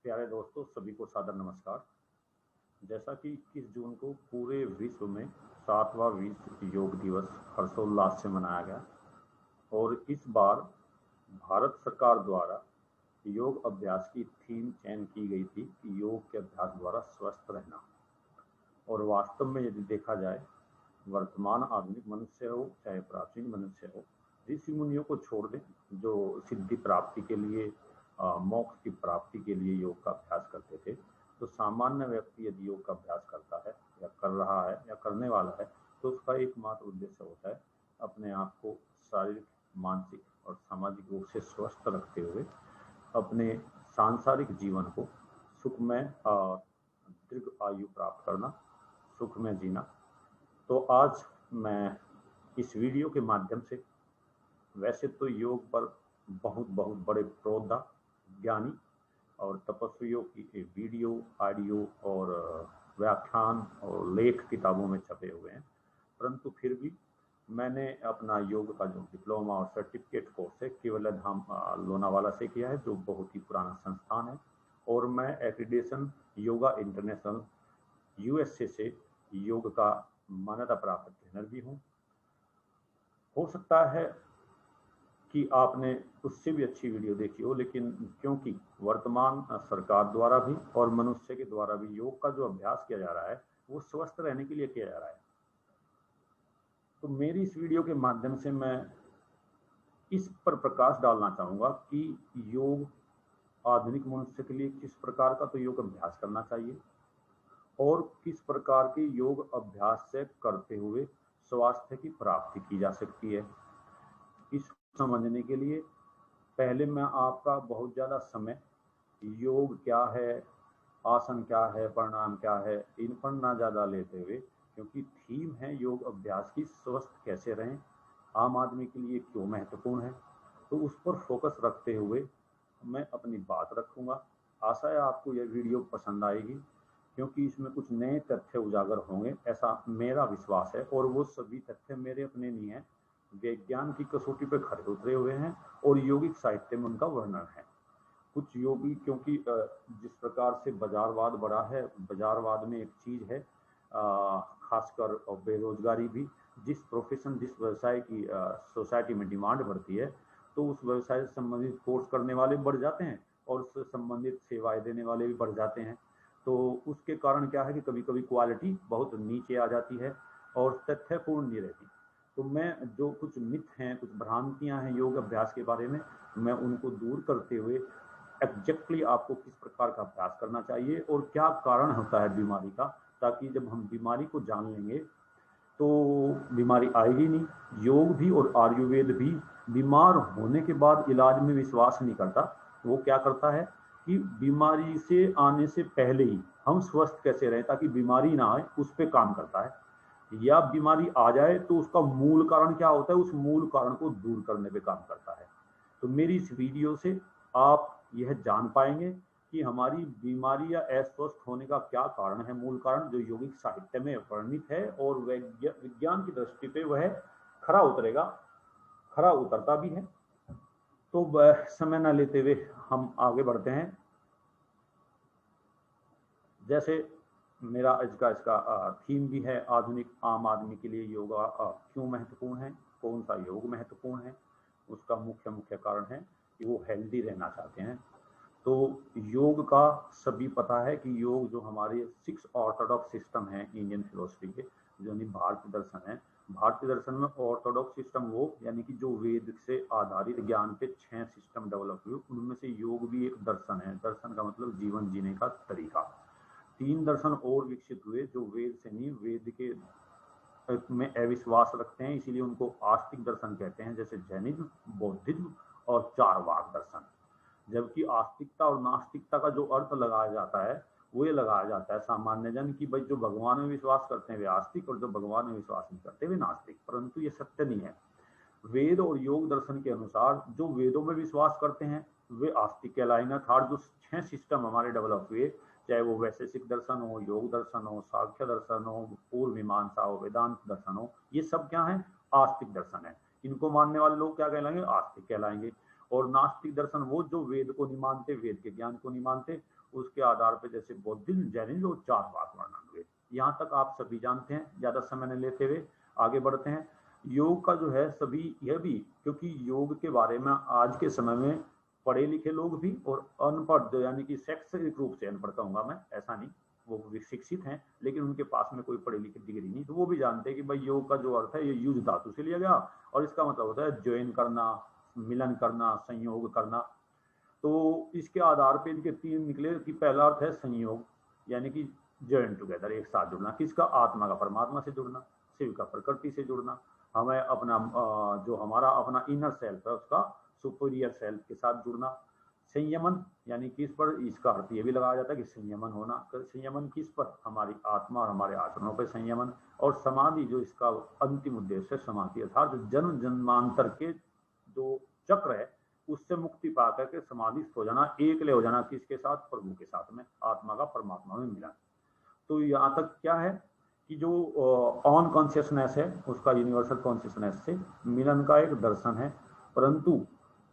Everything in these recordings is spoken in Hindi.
प्यारे दोस्तों, सभी को सादर नमस्कार। जैसा कि 21 जून को पूरे विश्व में 7वां विश्व योग दिवस हर्षोल्लास से मनाया गया और इस बार भारत सरकार द्वारा योग अभ्यास की थीम चयन की गई थी कि योग के अभ्यास द्वारा स्वस्थ रहना। और वास्तव में यदि देखा जाए, वर्तमान आधुनिक मनुष्य हो चाहे प्राचीन मनुष्य हो, ऋषि मुनियों को छोड़ दें जो सिद्धि प्राप्ति के लिए मोक्ष की प्राप्ति के लिए योग का अभ्यास करते थे, तो सामान्य व्यक्ति यदि योग का अभ्यास करता है या कर रहा है या करने वाला है तो उसका एकमात्र उद्देश्य होता है अपने आप को शारीरिक, मानसिक और सामाजिक रूप से स्वस्थ रखते हुए अपने सांसारिक जीवन को सुखमय और दीर्घ आयु प्राप्त करना, सुख में जीना। तो आज मैं इस वीडियो के माध्यम से, वैसे तो योग पर बहुत बड़े प्रोद्धा, ज्ञानी और तपस्वियों की वीडियो, ऑडियो और व्याख्यान और लेख किताबों में छपे हुए हैं, परंतु फिर भी मैंने अपना योग का जो डिप्लोमा और सर्टिफिकेट कोर्स है केवल धाम लोनावाला से किया है, जो बहुत ही पुराना संस्थान है। और मैं एक्रीडेशन योगा इंटरनेशनल यूएसए से योग का मान्यता प्राप्त ट्रेनर भी हूँ। हो सकता है कि आपने उससे भी अच्छी वीडियो देखी हो, लेकिन क्योंकि वर्तमान सरकार द्वारा भी और मनुष्य के द्वारा भी योग का जो अभ्यास किया जा रहा है वो स्वस्थ रहने के लिए किया जा रहा है, तो मेरी इस वीडियो के माध्यम से मैं इस पर प्रकाश डालना चाहूँगा कि योग आधुनिक मनुष्य के लिए किस प्रकार का तो योग अभ्यास करना चाहिए और किस प्रकार के योग अभ्यास से करते हुए स्वास्थ्य की प्राप्ति की जा सकती है। इस समझने के लिए पहले मैं आपका बहुत ज़्यादा समय योग क्या है, आसन क्या है, प्राणायाम क्या है, इन पर ना ज़्यादा लेते हुए, क्योंकि थीम है योग अभ्यास की स्वस्थ कैसे रहें, आम आदमी के लिए क्यों महत्वपूर्ण है, तो उस पर फोकस रखते हुए मैं अपनी बात रखूँगा। आशा है आपको यह वीडियो पसंद आएगी, क्योंकि इसमें कुछ नए तथ्य उजागर होंगे, ऐसा मेरा विश्वास है। और वो सभी तथ्य मेरे अपने नहीं हैं, विज्ञान की कसौटी पर खरे उतरे हुए हैं और यौगिक साहित्य में उनका वर्णन है। कुछ योगी, क्योंकि जिस प्रकार से बाजारवाद बढ़ा है, बाजारवाद में एक चीज़ है, खासकर बेरोजगारी भी, जिस प्रोफेशन, जिस व्यवसाय की सोसाइटी में डिमांड बढ़ती है, तो उस व्यवसाय से संबंधित कोर्स करने वाले बढ़ जाते हैं और उससे संबंधित सेवाएं देने वाले भी बढ़ जाते हैं। तो उसके कारण क्या है कि कभी कभी क्वालिटी बहुत नीचे आ जाती है और तथ्यपूर्ण नहीं रहती। तो मैं जो कुछ मिथ हैं, कुछ भ्रांतियां हैं योग अभ्यास के बारे में, मैं उनको दूर करते हुए एग्जैक्टली आपको किस प्रकार का अभ्यास करना चाहिए और क्या कारण होता है बीमारी का, ताकि जब हम बीमारी को जान लेंगे तो बीमारी आएगी नहीं। योग भी और आयुर्वेद भी बीमार होने के बाद इलाज में विश्वास नहीं करता, वो क्या करता है कि बीमारी से आने से पहले ही हम स्वस्थ कैसे रहें ताकि बीमारी ना आए, उस पर काम करता है। या बीमारी आ जाए तो उसका मूल कारण क्या होता है, उस मूल कारण को दूर करने पे काम करता है। तो मेरी इस वीडियो से आप यह जान पाएंगे कि हमारी बीमारी या अस्वस्थ होने का क्या कारण है, मूल कारण जो यौगिक साहित्य में वर्णित है और विज्ञान की दृष्टि पे वह खरा उतरेगा, खरा उतरता भी है। तो समय न लेते हुए हम आगे बढ़ते हैं। जैसे मेरा इसका थीम भी है, आधुनिक आम आदमी के लिए योगा क्यों महत्वपूर्ण है, कौन सा योग महत्वपूर्ण है। उसका मुख्य कारण है कि वो हेल्दी रहना चाहते हैं। तो योग का सभी पता है कि योग जो हमारे 6 ऑर्थोडॉक्स सिस्टम है इंडियन फिलोसफी के, जो भारतीय दर्शन है, भारतीय दर्शन में ऑर्थोडॉक्स सिस्टम वो यानी कि जो वेद से आधारित ज्ञान पे 6 सिस्टम डेवलप हुए, उनमें से योग भी एक दर्शन है। दर्शन का मतलब जीवन जीने का तरीका। 3 दर्शन और विकसित हुए जो वेद से नहीं, वेद के में अविश्वास रखते हैं, इसीलिए उनको आस्तिक दर्शन कहते हैं, जैसे जैनिज्म, बौद्धिज्म और चारवाक दर्शन। जबकि आस्तिकता और नास्तिकता का जो अर्थ लगाया जाता है वो ये लगाया जाता है सामान्य जन की, भाई जो भगवान में विश्वास करते हैं वे आस्तिक और जो भगवान में विश्वास नहीं करते वे नास्तिक, परंतु ये सत्य नहीं है। वेद और योग दर्शन के अनुसार जो वेदों में विश्वास करते हैं वे आस्तिक कहलाएंगे, अर्थात जो 6 सिस्टम हमारे डेवलप हुए, चाहे वो वैशेषिक दर्शन हो, योग दर्शन हो, सांख्य दर्शन हो, पूर्व मीमांसा हो, वेदांत दर्शन हो, ये सब क्या है, आस्तिक दर्शन है। इनको मानने वाले लोग क्या कहलाएंगे, आस्तिक कहलाएंगे। और नास्तिक दर्शन वो जो वेद को नहीं मानते, वेद के ज्ञान को नहीं मानते, उसके आधार पर जैसे बौद्धिज्म, जैनिज्म और चार भाग वर्णन हुए। यहाँ तक आप सभी जानते हैं। ज्यादा समय न लेते हुए आगे बढ़ते हैं। योग का जो है सभी, यह भी क्योंकि योग के बारे में आज के समय में पढ़े लिखे लोग भी और अनपढ़, यानी कि शैक्षणिक रूप से अनपढ़ कहूंगा मैं, ऐसा नहीं, वो भी शिक्षित हैं लेकिन उनके पास में कोई पढ़ी लिखी डिग्री नहीं, तो वो भी जानते हैं कि भाई योग का जो अर्थ है ये युज धातु से लिया गया और इसका मतलब होता है ज्वाइन करना, मिलन करना, संयोग करना। तो इसके आधार पे इनके तीन निकले कि पहला अर्थ है संयोग, यानी कि ज्वाइन टुगेदर, एक साथ जुड़ना। किसका? आत्मा का परमात्मा से जुड़ना, शिव का प्रकृति से जुड़ना, हमें अपना जो हमारा अपना इनर सेल्फ है उसका सुपीरियर सेल्फ के साथ जुड़ना। संयमन यानी किस पर, इसका अर्थ ये भी लगाया जाता है कि संयमन होना, संयमन किस पर? हमारी आत्मा और हमारे आचरणों पर संयमन। और समाधि जो इसका अंतिम उद्देश्य है, समाधि अर्थात जो जन्म जन्मांतर के जो चक्र है उससे मुक्ति पा करके समाधिस्थ हो जाना, एक ले हो जाना, किसके साथ? प्रभु के साथ में, आत्मा का परमात्मा में मिलन। तो यहाँ तक क्या है कि जो ऑन कॉन्शियसनेस है उसका यूनिवर्सल कॉन्शियसनेस से मिलन का एक दर्शन है। परंतु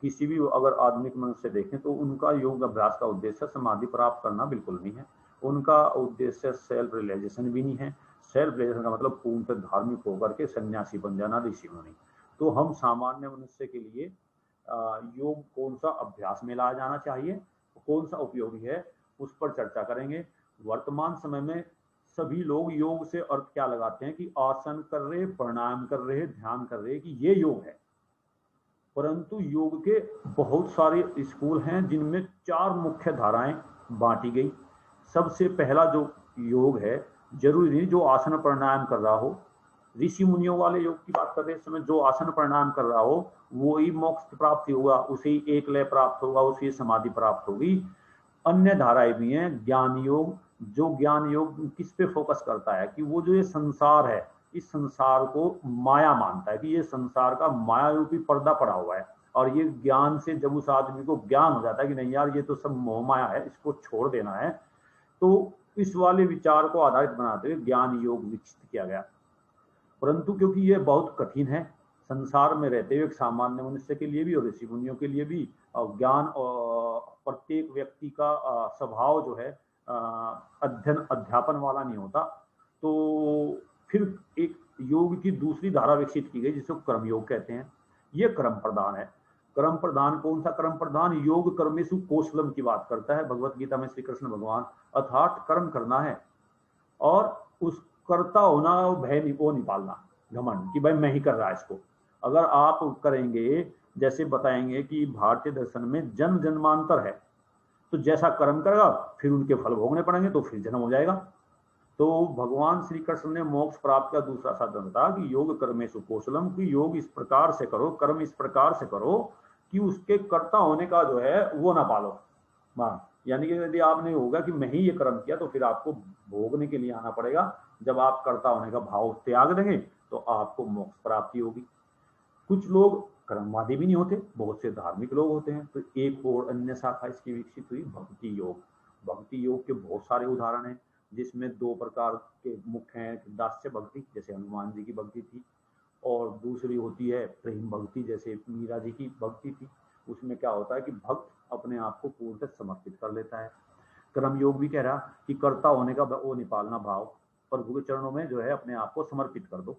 किसी भी अगर आधुनिक मनुष्य देखें तो उनका योग अभ्यास का उद्देश्य समाधि प्राप्त करना बिल्कुल नहीं है। उनका उद्देश्य सेल्फ रियलाइजेशन भी नहीं है। सेल्फ रियलाइजेशन का मतलब पूर्णतः धार्मिक होकर के सन्यासी बन जाना, ऋषि मुनि। तो हम सामान्य मनुष्य के लिए योग कौन सा अभ्यास में लाया जाना चाहिए, कौन सा उपयोगी है, उस पर चर्चा करेंगे। वर्तमान समय में सभी लोग योग से अर्थ क्या लगाते हैं कि आसन कर रहे, प्राणायाम कर रहे, ध्यान कर रहे, कि ये योग है। परंतु योग के बहुत सारे स्कूल हैं जिनमें चार मुख्य धाराएं बांटी गई। सबसे पहला जो योग है, जरूरी नहीं जो आसन प्राणायाम कर रहा हो, ऋषि मुनियों वाले योग की बात कर रहे हैं, समय जो आसन प्राणायाम कर रहा हो वो ही मोक्ष प्राप्त होगा, उसे ही एक लय प्राप्त होगा, उसे समाधि प्राप्त होगी। अन्य धाराएं भी हैं। ज्ञान योग, जो ज्ञान योग किस पे फोकस करता है कि वो जो ये संसार है, इस संसार को माया मानता है कि ये संसार का माया रूपी पर्दा पड़ा हुआ है, और ये ज्ञान से जब उस आदमी को ज्ञान हो जाता है कि नहीं यार ये तो सब मोह माया है, इसको छोड़ देना है, तो इस वाले विचार को आधारित बनाते हुए ज्ञान योग विकसित किया गया। परंतु क्योंकि ये बहुत कठिन है, संसार में रहते हुए एक सामान्य मनुष्य के लिए भी और ऋषि मुनियों के लिए भी, ज्ञान प्रत्येक व्यक्ति का स्वभाव जो है अध्ययन अध्यापन वाला नहीं होता। तो फिर एक योग की दूसरी धारा विकसित की गई जिसको कर्म योग कहते हैं। ये कर्म प्रधान है। कर्म प्रधान कौन सा कर्म प्रधान? योग कर्मेषु कौशलम की बात करता है भगवत गीता में श्री कृष्ण भगवान। अर्थात कर्म करना है और उस करता होना, भय वो नहीं पालना, घमंड कि भाई मैं ही कर रहा है इसको। अगर आप करेंगे, जैसे बताएंगे कि भारतीय दर्शन में जन्म जन्मांतर है, तो जैसा कर्म करेगा फिर उनके फल भोगने पड़ेंगे, तो फिर जन्म हो जाएगा। तो भगवान श्री कृष्ण ने मोक्ष प्राप्त का दूसरा साधन बताया कि योग कर्मेषु कौशलम, कि योग इस प्रकार से करो, कर्म इस प्रकार से करो कि उसके कर्ता होने का जो है वो ना पालो मान। यानी कि यदि आपने होगा कि मैं ही ये कर्म किया, तो फिर आपको भोगने के लिए आना पड़ेगा। जब आप कर्ता होने का भाव त्याग देंगे तो आपको मोक्ष प्राप्ति होगी। कुछ लोग कर्मवादी भी नहीं होते, बहुत से धार्मिक लोग होते हैं। तो एक और अन्य शाखा इसकी विकसित हुई, भक्ति योग। भक्ति योग के बहुत सारे उदाहरण हैं, जिसमें दो प्रकार के मुख्य हैं। दास्य भक्ति, जैसे हनुमान जी की भक्ति थी, और दूसरी होती है प्रेम भक्ति, जैसे मीरा जी की भक्ति थी। उसमें क्या होता है कि भक्त अपने आप को पूर्णतः समर्पित कर लेता है। कर्म योग भी कह रहा कि कर्ता होने का वो निपालना भाव, प्रभु के चरणों में जो है अपने आप को समर्पित कर दो।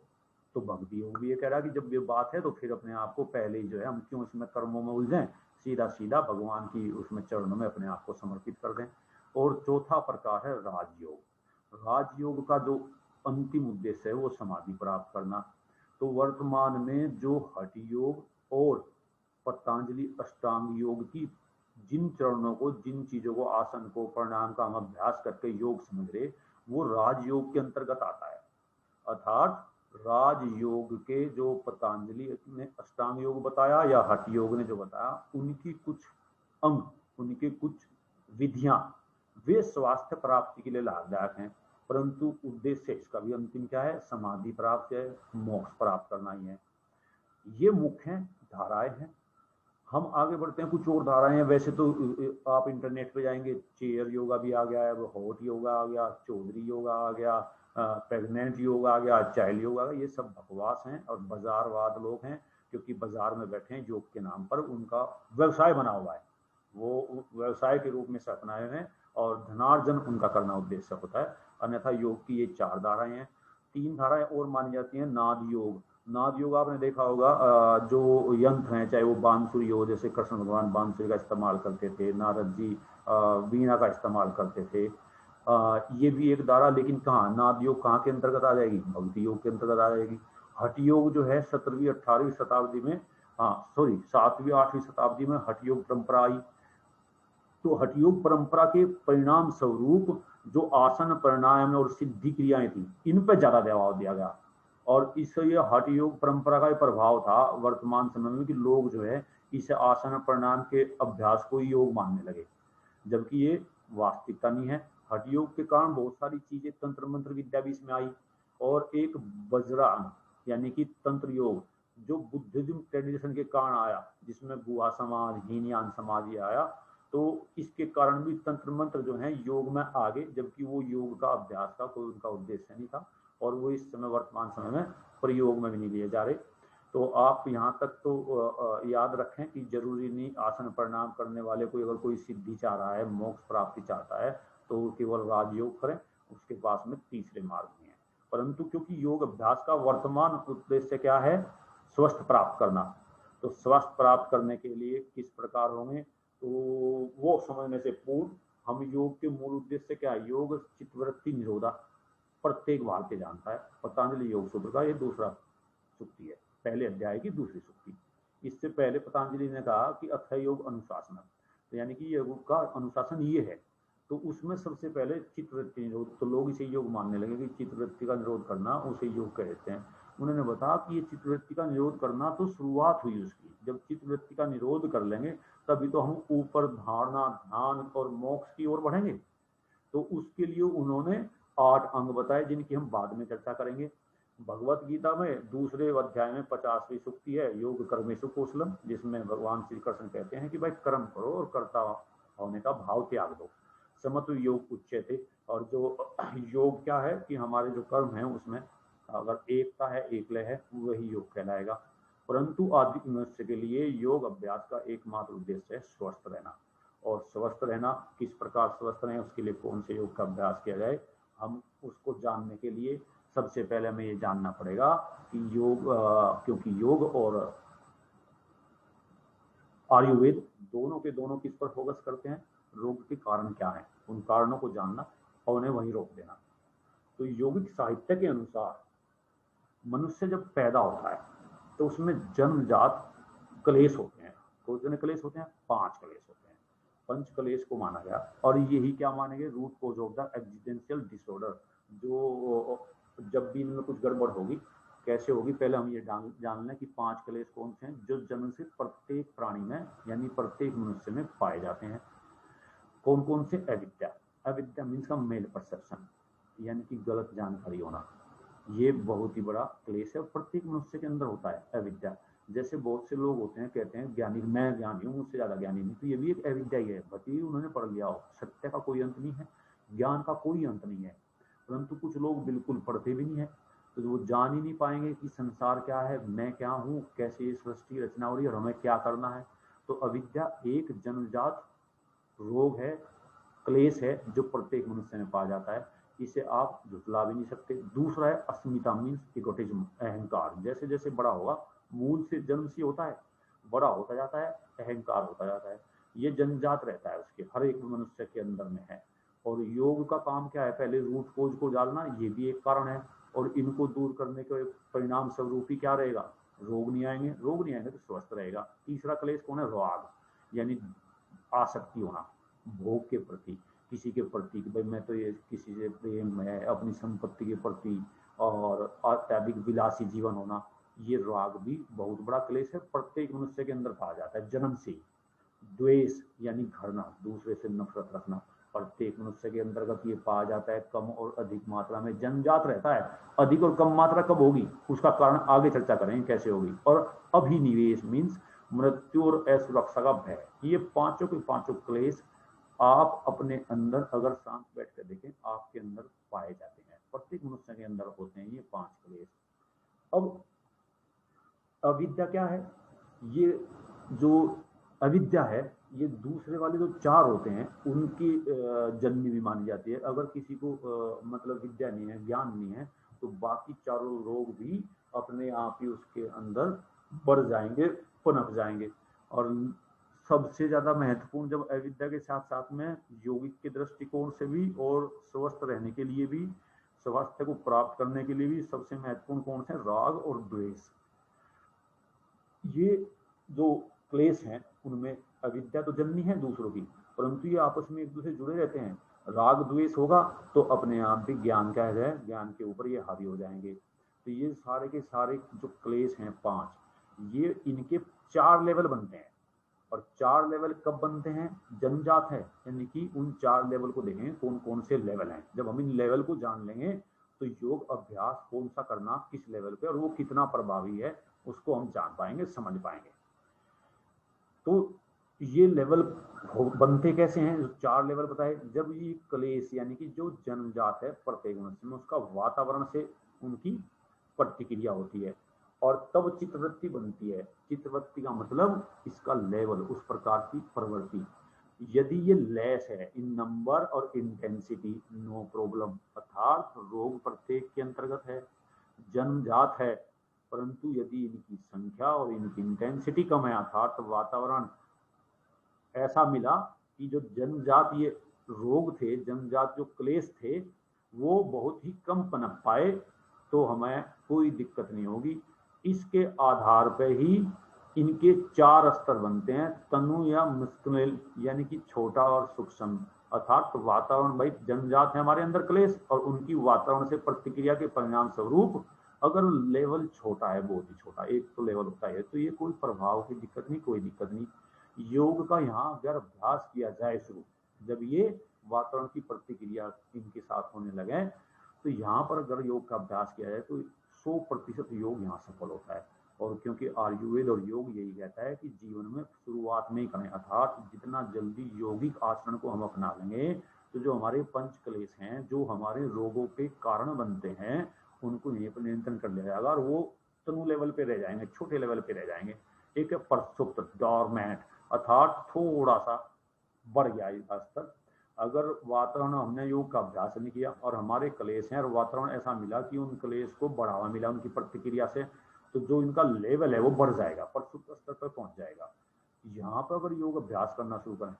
तो भक्ति योग भी ये कह रहा कि जब ये बात है तो फिर अपने आप को पहले ही जो है हम क्यों इसमें कर्मों में उलझें, सीधा सीधा भगवान की उसमें चरणों में अपने आप को समर्पित कर दें। और चौथा प्रकार है राजयोग। राजयोग का जो अंतिम उद्देश्य है वो समाधि प्राप्त करना। तो वर्तमान में जो हठ योग और पतंजलि अष्टांग योग की जिन चरणों को, जिन चीजों को, आसन को, प्राणायाम का हम अभ्यास करके योग समझ रहे, वो राजयोग के अंतर्गत आता है। अर्थात राजयोग के जो पतंजलि ने अष्टांग योग बताया या हठ योग ने जो बताया, उनकी कुछ अंग, उनके कुछ विधियां वे स्वास्थ्य प्राप्ति के लिए लाभदायक हैं, परंतु उद्देश्य इसका भी अंतिम क्या है? समाधि प्राप्त है, मोक्ष प्राप्त करना ही है। ये मुख्य धाराएं हैं। हम आगे बढ़ते हैं, कुछ और धाराएं हैं। वैसे तो आप इंटरनेट पे जाएंगे, चेयर योगा भी आ गया है, हॉट योगा आ गया, चौधरी योगा आ गया, प्रेग्नेंट योगा आ गया, चाइल्ड योगा आ गया। ये सब बकवास हैं और बाजारवाद लोग हैं, क्योंकि बाजार में बैठे हैं योग के नाम पर, उनका व्यवसाय बना हुआ है, वो व्यवसाय के रूप में से अपनाए हुए हैं और धनार्जन उनका करना उद्देश्य होता है। अन्यथा योग की ये 4 धाराएं हैं। 3 धाराएं और मानी जाती हैं। नाद योग, नाद योग आपने देखा होगा, जो यंत्र हैं, चाहे वो बांसुरी हो, जैसे कृष्ण भगवान बांसुरी का इस्तेमाल करते थे, नारद जी वीणा का इस्तेमाल करते थे। ये भी एक धारा, लेकिन कहाँ नाद योग कहाँ के अंतर्गत आ जाएगी? भक्ति योग के अंतर्गत आ जाएगी। हठ योग जो है 17वीं 18वीं शताब्दी में, हाँ सॉरी 7वीं 8वीं शताब्दी में हठ योग परंपरा आई। तो हठ योग परंपरा के परिणाम स्वरूप जो आसन प्राणायाम और सिद्धि क्रियाएं थी, इन पर ज्यादा दबाव दिया गया, और इसलिए हठ योग परंपरा का प्रभाव था वर्तमान समय में कि लोग जो है इस आसन प्राणायाम के अभ्यास को योग मानने लगे, जबकि ये वास्तविकता नहीं है। हठ योग के कारण बहुत सारी चीजें, तंत्र मंत्र विद्या भी इसमें आई, और एक वज्रांग यानी कि तंत्र योग जो बुद्धिज्म ट्रेडिशन के कारण आया, जिसमें गुहा समाज, हीनयान समाज ये आया, तो इसके कारण भी तंत्र मंत्र जो है योग में आ गए, जबकि वो योग का अभ्यास का कोई उनका उद्देश्य नहीं था, और वो इस समय वर्तमान समय में प्रयोग में भी नहीं लिए जा रहे। तो आप यहाँ तक तो याद रखें कि जरूरी नहीं आसन प्रणाम करने वाले को अगर कोई सिद्धि चाह रहा है, मोक्ष प्राप्ति चाहता है, तो केवल राजयोग करें, उसके पास में तीसरे मार्ग नहीं है। परंतु क्योंकि योग अभ्यास का वर्तमान उद्देश्य क्या है? स्वस्थ प्राप्त करना। तो स्वस्थ प्राप्त करने के लिए किस प्रकार होंगे, तो वो समझने से पूर्व हम योग के मूल उद्देश्य क्या है? योग चित्तवृत्ति निरोधा प्रत्येक भारतीय जानता है। पतंजलि योग सूत्र का ये दूसरा सूक्ति है, पहले अध्याय की दूसरी सूक्ति। इससे पहले पतंजलि ने कहा कि अथ योग अनुशासन, तो यानी कि योग का अनुशासन ये है। तो उसमें सबसे पहले चित्तवृत्ति निरोध, तो लोग इसे योग मानने लगे कि चित्तवृत्ति का निरोध करना उसे योग कहते हैं। उन्होंने बताया कि ये चित्तवृत्ति का निरोध करना तो शुरुआत हुई उसकी, जब चित्तवृत्ति का निरोध कर लेंगे तभी तो हम ऊपर धारणा, ध्यान और मोक्ष की ओर बढ़ेंगे। तो उसके लिए उन्होंने 8 अंग बताए, जिनकी हम बाद में चर्चा करेंगे। भगवत गीता में दूसरे अध्याय में 50वीं सूक्ति है, योग कर्मेषु कौशलम, जिसमें भगवान श्री कृष्ण कहते हैं कि भाई कर्म करो और कर्ता होने का भाव त्याग दो, समत्व योग उच्यते। और जो योग क्या है कि हमारे जो कर्म है उसमें अगर एकता है, एकलय है, वही योग कहलाएगा। परंतु आदि मनुष्य के लिए योग अभ्यास का एकमात्र उद्देश्य है स्वस्थ रहना। और स्वस्थ रहना, किस प्रकार स्वस्थ रहें, उसके लिए कौन से योग का अभ्यास किया जाए, हम उसको जानने के लिए सबसे पहले हमें ये जानना पड़ेगा कि योग, क्योंकि योग और आयुर्वेद दोनों के दोनों किस पर फोकस करते हैं? रोग के कारण क्या है, उन कारणों को जानना और उन्हें वहीं रोक देना। तो योगिक साहित्य के अनुसार मनुष्य जब पैदा होता है तो उसमें जन्मजात क्लेश होते हैं। तो कितने क्लेश होते हैं? 5 क्लेश होते हैं। पंच क्लेश को माना गया, और यही क्या माने गए? Root cause of the existential disorder. जो जब भी इनमें कुछ गड़बड़ होगी, कैसे होगी, पहले हम ये जान लें कि 5 क्लेश कौन से हैं जो जन्म से प्रत्येक प्राणी में यानी प्रत्येक मनुष्य में पाए जाते हैं। कौन कौन से? अविद्या, अविद्या मीन्स का मेल परसेप्शन, यानी कि गलत जानकारी होना, ये बहुत ही बड़ा क्लेश है, प्रत्येक मनुष्य के अंदर होता है अविद्या। जैसे बहुत से लोग होते हैं, कहते हैं ज्ञानी, मैं ज्ञानी हूँ, मुझसे ज्यादा ज्ञानी नहीं, तो ये भी एक अविद्या ही है, भले उन्होंने पढ़ लिया हो। सत्य का कोई अंत नहीं है, ज्ञान का कोई अंत नहीं है, परंतु कुछ लोग बिल्कुल पढ़ते भी नहीं है, तो वो जान ही नहीं पाएंगे कि संसार क्या है, मैं क्या हूँ, कैसे ये सृष्टि रचना हो रही है और हमें क्या करना है। तो अविद्या एक जन्मजात रोग है, क्लेश है, जो प्रत्येक मनुष्य में पाया जाता है, इसे आप झुठला भी नहीं सकते। दूसरा है अस्मिता मीन्स इगोटिज्म, अहंकार। जैसे जैसे बड़ा होगा, मूल से जन्म से होता है, बड़ा होता जाता है, अहंकार होता जाता है, ये जन्मजात रहता है, उसके हर एक मनुष्य के अंदर में है। और योग का काम क्या है? पहले रूट कोज को डालना, ये भी एक कारण है, और इनको दूर करने के परिणाम स्वरूप ही क्या रहेगा? रोग नहीं आएंगे, रोग नहीं आएंगे तो स्वस्थ रहेगा। तीसरा क्लेश कौन है? राग, यानी आसक्ति होना भोग के प्रति, किसी के प्रति कि भाई मैं तो ये किसी से प्रेम है, अपनी संपत्ति के प्रति, और अत्यधिक विलासी जीवन होना, ये राग भी बहुत बड़ा क्लेश है, प्रत्येक मनुष्य के अंदर पाया जाता है जन्म से। द्वेष यानी घृणा, दूसरे से नफरत रखना, प्रत्येक मनुष्य के अंतर्गत ये पाया जाता है, कम और अधिक मात्रा में जन्मजात रहता है। अधिक और कम मात्रा कब होगी, उसका कारण आगे चर्चा करेंगे कैसे होगी। और अभिनिवेश मीन्स मृत्यु और असुरक्षा का भय, ये पांचों के पांचों क्लेश आप अपने अंदर अगर शांत बैठ कर देखें, आपके अंदर पाए जाते हैं, प्रत्येक मनुष्य के अंदर होते हैं ये 5 क्लेश। अब अविद्या क्या है? ये जो अविद्या है, ये दूसरे वाले जो चार होते हैं उनकी जन्य भी मानी जाती है। अगर किसी को मतलब विद्या नहीं है, ज्ञान नहीं है, तो बाकी चारों रोग भी अपने आप ही उसके अंदर बढ़ जाएंगे, पनप जाएंगे। और सबसे ज्यादा महत्वपूर्ण, जब अविद्या के साथ साथ में योगिक के दृष्टिकोण से भी और स्वस्थ रहने के लिए भी, स्वास्थ्य को प्राप्त करने के लिए भी सबसे महत्वपूर्ण कौन से? राग और द्वेष। ये जो क्लेश हैं उनमें अविद्या तो जन्मी है दूसरों की, परंतु ये आपस में एक दूसरे जुड़े रहते हैं। राग द्वेष होगा तो अपने आप भी ज्ञान क्या है, ज्ञान के ऊपर ये हावी हो जाएंगे। तो ये सारे के सारे जो क्लेश हैं 5, ये इनके 4 लेवल बनते हैं। और 4 लेवल कब बनते हैं? जन्मजात है, यानी कि उन 4 लेवल को देखें कौन कौन से लेवल हैं। जब हम इन लेवल को जान लेंगे तो योग अभ्यास कौन सा करना किस लेवल पे और वो कितना प्रभावी है उसको हम जान पाएंगे, समझ पाएंगे। तो ये लेवल बनते कैसे हैं? जो 4 लेवल बताए, जब ये क्लेश यानी कि जो जन्मजात है प्रत्येक मनुष्य में, उसका वातावरण से उनकी प्रतिक्रिया होती है और तब चित्तवृत्ति बनती है। चित्तवृत्ति का मतलब इसका लेवल, उस प्रकार की प्रवृत्ति। यदि ये लेस है इन नंबर और इंटेंसिटी, नो प्रॉब्लम, अर्थात रोग प्रत्येक के अंतर्गत है, जन्मजात है। परंतु यदि इनकी संख्या और इनकी इंटेंसिटी कम है, अर्थात वातावरण ऐसा मिला कि जो जन्मजात ये रोग थे, जन्मजात जो क्लेश थे, वो बहुत ही कम पनप पाए, तो हमें कोई दिक्कत नहीं होगी। इसके आधार पर ही इनके 4 स्तर बनते हैं, तनु या मुस्तमिल, यानी कि छोटा और सूक्ष्म। अर्थात वातावरण, भाई जन्मजात है हमारे अंदर क्लेश और उनकी वातावरण से प्रतिक्रिया के परिणाम स्वरूप अगर लेवल छोटा है, बहुत ही छोटा, एक तो लेवल होता है, तो ये कोई प्रभाव की दिक्कत नहीं, कोई दिक्कत नहीं। योग का यहाँ अगर अभ्यास किया जाए शुरू, जब ये वातावरण की प्रतिक्रिया इनके साथ होने लगे, तो यहाँ पर अगर योग का अभ्यास किया जाए तो 100% योग यहाँ सफल होता है। और क्योंकि आयुर्वेद और योग यही कहता है कि जीवन में शुरुआत में ही करें, अर्थात जितना जल्दी यौगिक आचरण को हम अपना लेंगे तो जो हमारे पंच क्लेश हैं, जो हमारे रोगों के कारण बनते हैं, उनको यहीं पर नियंत्रण कर लिया जाएगा और वो तनु लेवल पे रह जाएंगे, छोटे लेवल पे रह जाएंगे। एक है परसुप्त, डोरमेंट, अर्थात थोड़ा सा बढ़ गया इसका स्तर। अगर वातावरण, हमने योग का अभ्यास नहीं किया और हमारे क्लेश हैं और वातावरण ऐसा मिला कि उन क्लेश को बढ़ावा मिला उनकी प्रतिक्रिया से, तो जो इनका लेवल है वो बढ़ जाएगा, परसुप्त स्तर पर पहुंच जाएगा। यहाँ पर अगर योग अभ्यास करना शुरू करें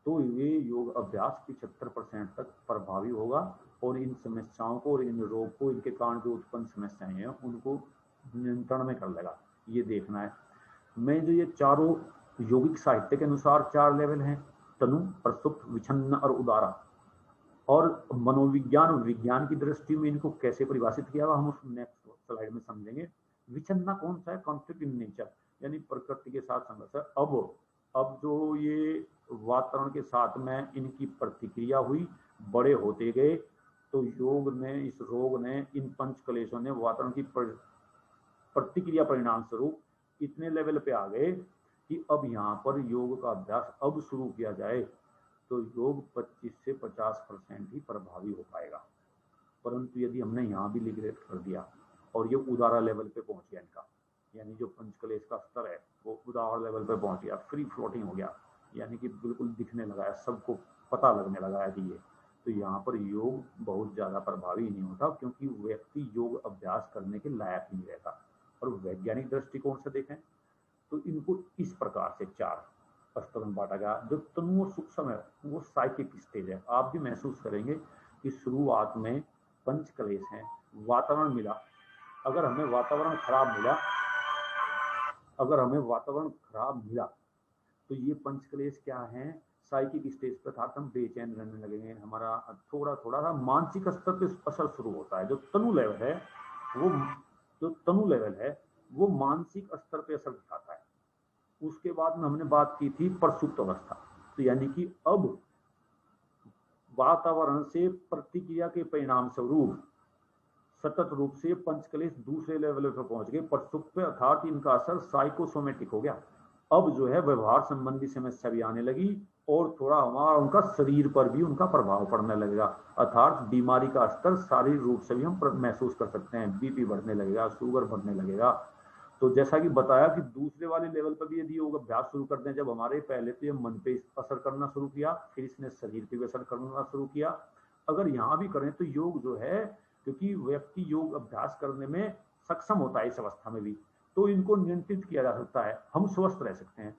तो ये योग अभ्यास 75% तक प्रभावी होगा और इन समस्याओं को और इन रोग को, इनके कारण जो उत्पन्न समस्याएं हैं उनको नियंत्रण में कर लेगा। ये देखना है। मैं जो ये चारों योगिक साहित्य के अनुसार 4 लेवल हैं, तनु, प्रसुप्त, विच्छन्न और उदारा, और मनोविज्ञान और विज्ञान की दृष्टि में इनको कैसे परिभाषित किया हुआ हम उस नेक्स्ट स्लाइड में समझेंगे। विच्छन्ना कौन सा है? कॉन्फ्लिक्ट इन नेचर, यानी प्रकृति के साथ संघर्ष है। अब जो ये वातावरण के साथ में इनकी प्रतिक्रिया हुई, बड़े होते गए, तो योग ने, इस रोग ने, इन पंच क्लेशों ने वातावरण की प्रतिक्रिया परिणाम स्वरूप इतने लेवल पे आ गए कि अब यहाँ पर योग का अभ्यास अब शुरू किया जाए तो योग 25 से 50% ही प्रभावी हो पाएगा। परंतु यदि हमने यहाँ भी लिग्रेट कर दिया और ये उदारा लेवल पे पहुंच गया इनका, यानी जो पंचक्लेश का स्तर है वो उदारा लेवल पे पहुंच गया, फ्री फ्लोटिंग हो गया, यानी कि बिल्कुल दिखने लगा है, सबको पता लगने लगा है कि ये, तो यहाँ पर योग बहुत ज्यादा प्रभावी नहीं होता, क्योंकि व्यक्ति योग अभ्यास करने के लायक नहीं रहता। और वैज्ञानिक दृष्टिकोण से देखें तो इनको इस प्रकार से 4 स्तर में बांटा गया। जो तनु सूक्ष्म है वो साइकिक स्टेज है। आप भी महसूस करेंगे कि शुरुआत में पंच क्लेश हैं, वातावरण मिला, अगर हमें वातावरण खराब मिला तो ये पंच क्लेश क्या है? साइकिक स्टेज पर था, हम बेचैन रहने लगेंगे, हमारा थोड़ा थोड़ा सा मानसिक स्तर पर असर शुरू होता है। जो तनु लेवल है वो मानसिक स्तर पर असर दिखाता है। उसके बाद में हमने बात की थी प्रसुप्त अवस्था, तो यानी कि अब वातावरण से प्रतिक्रिया के परिणाम स्वरूप सतत रूप से पंचक्लेश दूसरे लेवल पर पहुंच गए, प्रसुप्त पे, अर्थात इनका असर साइकोसोमेटिक हो गया। अब जो है व्यवहार संबंधी समस्या भी आने लगी और थोड़ा हमारा उनका शरीर पर भी उनका प्रभाव पड़ने लगेगा, अर्थात बीमारी का स्तर शारीरिक रूप से भी हम महसूस कर सकते हैं। बीपी बढ़ने लगेगा, शुगर बढ़ने लगेगा। तो जैसा कि बताया कि दूसरे वाले लेवल पर भी यदि योग अभ्यास शुरू कर दें, जब हमारे पहले तो ये मन पे असर करना शुरू किया, फिर इसने शरीर पे भी असर करना शुरू किया, अगर यहाँ भी करें तो योग जो है, क्योंकि व्यक्ति योग अभ्यास करने में सक्षम होता है इस अवस्था में भी, तो इनको नियंत्रित किया जा सकता है, हम स्वस्थ रह सकते हैं।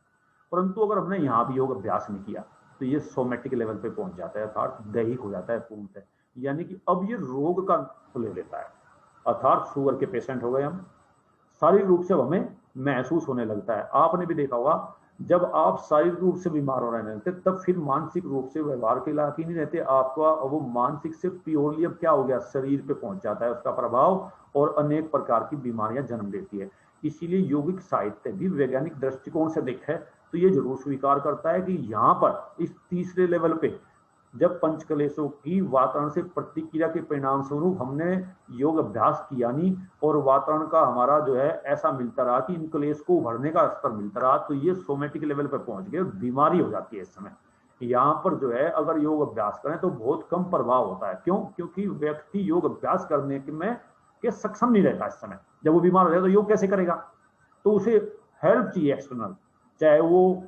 परंतु अगर हमने यहाँ भी योग अभ्यास नहीं किया तो ये सोमेटिक लेवल पे पहुंच जाता है, अर्थात दैहिक हो जाता है पूर्णतः, यानी कि अब ये रोग का ले लेता है। अर्थात शुगर के पेशेंट हो गए हम, शारीरिक रूप से हमें महसूस होने लगता है। आपने भी देखा होगा, जब आप शारीरिक रूप से बीमार हो रहे रहते तब फिर मानसिक रूप से व्यवहार के लायक ही नहीं रहते आपका, वो मानसिक से प्योरली अब क्या हो गया, शरीर पे पहुंच जाता है उसका प्रभाव, और अनेक प्रकार की बीमारियां जन्म देती है। इसीलिए यौगिक साहित्य भी वैज्ञानिक दृष्टिकोण से देखे तो ये जरूर स्वीकार करता है कि यहाँ पर इस तीसरे लेवल पे जब पंचकलेशों की वातावरण से प्रतिक्रिया के परिणाम स्वरूप हमने योग अभ्यास किया नहीं, और वातावरण का हमारा जो है ऐसा मिलता रहा कि इन क्लेश को उभरने का स्तर मिलता रहा, तो ये सोमेटिक लेवल पर पहुंच गए, बीमारी हो जाती है इस समय। यहाँ पर जो है अगर योग अभ्यास करें तो बहुत कम प्रभाव होता है। क्यों? क्योंकि व्यक्ति योग अभ्यास करने में के सक्षम नहीं रहता इस समय। जब वो बीमार हो जाए तो योग कैसे करेगा? तो उसे हेल्प चाहिए एक्सटर्नल, चाहे वो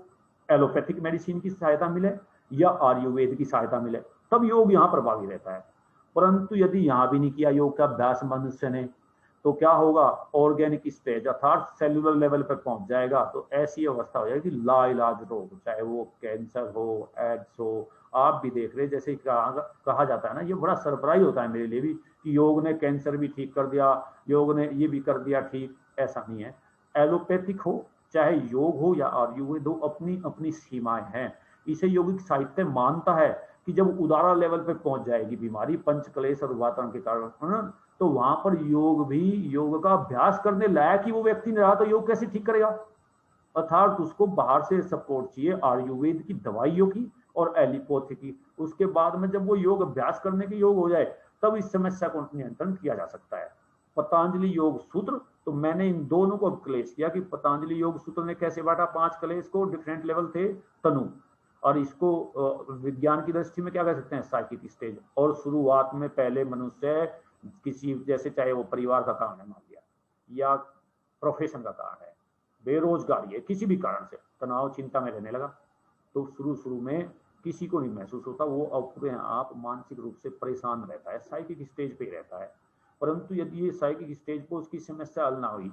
एलोपैथिक मेडिसिन की सहायता मिले या आयुर्वेद की सहायता मिले, तब योग यहाँ प्रभावी रहता है। परंतु यदि यहाँ भी नहीं किया योग का अभ्यास मनुष्य ने, तो क्या होगा, ऑर्गेनिक स्टेज अर्थात सेलुलर लेवल पर पहुंच जाएगा। तो ऐसी अवस्था हो जाएगी लाइलाज रोग, चाहे वो कैंसर हो, एड्स हो। आप भी देख रहे, जैसे कहा जाता है ना, ये बड़ा सरप्राइज होता है मेरे लिए भी कि योग ने कैंसर भी ठीक कर दिया, योग ने ये भी कर दिया ठीक। ऐसा नहीं है। एलोपैथिक हो चाहे योग हो या आयुर्वेद हो, अपनी अपनी सीमाएं हैं। इसे यौगिक साहित्य मानता है कि जब उदारा लेवल पे पहुंच जाएगी बीमारी पंचक्लेश और वातावरण के कारण, तो वहां पर योग भी, योग का अभ्यास करने लायक ही वो व्यक्ति नहीं रहा, तो योग कैसे ठीक करेगा? अर्थात उसको बाहर से सपोर्ट चाहिए, आयुर्वेद की दवाइयों की और एलिपोथी की। उसके बाद में जब वो योग अभ्यास करने के योग हो जाए, तब इस समस्या को नियंत्रण किया जा सकता है। पतंजलि योग सूत्र, तो मैंने इन दोनों को क्लेश किया कि पतंजलि योग सूत्र ने कैसे बांटा 5 क्लेश को, डिफरेंट लेवल थे तनु, और इसको विज्ञान की दृष्टि में क्या कह सकते हैं, साइकिक स्टेज। और शुरुआत में पहले मनुष्य किसी, जैसे चाहे वो परिवार का कारण है मान लिया, या प्रोफेशन का कारण है, बेरोजगारी है, किसी भी कारण से तनाव चिंता में रहने लगा, तो शुरू में किसी को नहीं महसूस होता, वो अपने आप मानसिक रूप से परेशान रहता है, साइकिक स्टेज पे ही रहता है। परंतु यदि ये साइकिक स्टेज पर उसकी समस्या हल ना हुई,